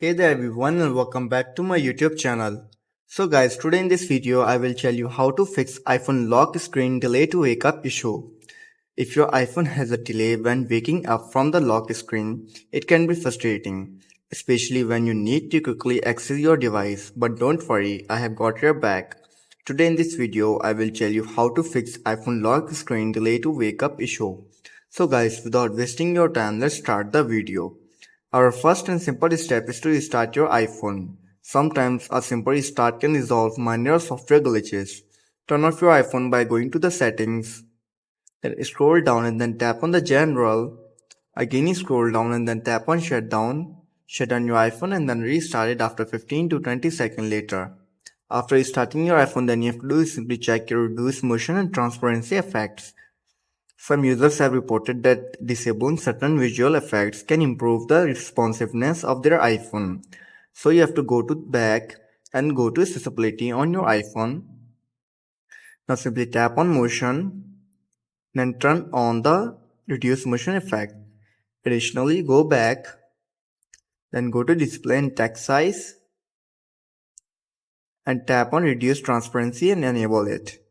Hey there everyone and welcome back to my YouTube channel. So guys, today in this video I will tell you how to fix iPhone lock screen delay to wake up issue. If your iPhone has a delay when waking up from the lock screen, it can be frustrating, especially when you need to quickly access your device. But don't worry, I have got your back. Today in this video I will tell you how to fix iPhone lock screen delay to wake up issue. So guys, without wasting your time, let's start the video. Our first and simple step is to restart your iPhone. Sometimes a simple restart can resolve minor software glitches. Turn off your iPhone by going to the settings, then scroll down and then tap on the general. Again scroll down and then tap on shutdown. Shut down your iPhone and then restart it after 15 to 20 seconds later. After restarting your iPhone, then you have to do is simply check your reduce motion and transparency effects. Some users have reported that disabling certain visual effects can improve the responsiveness of their iPhone. So you have to go to back and go to accessibility on your iPhone. Now simply tap on motion, then turn on the reduce motion effect. Additionally, go back, then go to display and text size and tap on reduce transparency and enable it.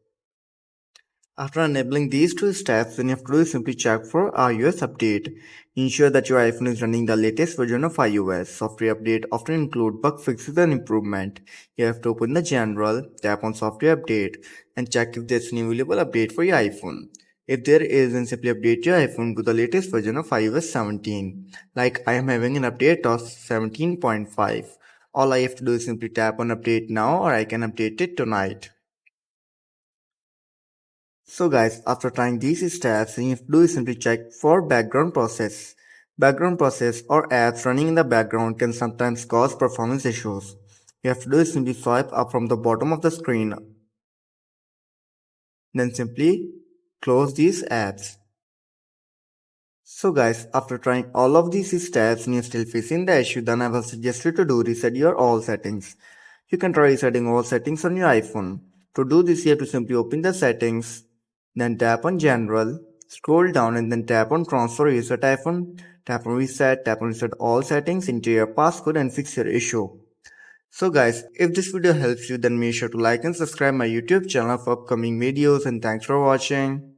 After enabling these two steps, then you have to do is simply check for iOS update. Ensure that your iPhone is running the latest version of iOS. Software update often include bug fixes and improvement. You have to open the general, tap on software update, and check if there's an available update for your iPhone. If there is, then simply update your iPhone to the latest version of iOS 17. Like I am having an update of 17.5. All I have to do is simply tap on update now, or I can update it tonight. So guys, after trying these steps, you have to do is simply check for background process. Background process or apps running in the background can sometimes cause performance issues. You have to do is simply swipe up from the bottom of the screen. Then simply close these apps. So guys, after trying all of these steps and you're still facing the issue, then I will suggest you to do reset your all settings. You can try resetting all settings on your iPhone. To do this, you have to simply open the settings, then tap on general, scroll down and then tap on transfer reset iPhone, tap on reset all settings, enter your passcode and fix your issue. So guys, if this video helps you, then make sure to like and subscribe my YouTube channel for upcoming videos, and thanks for watching.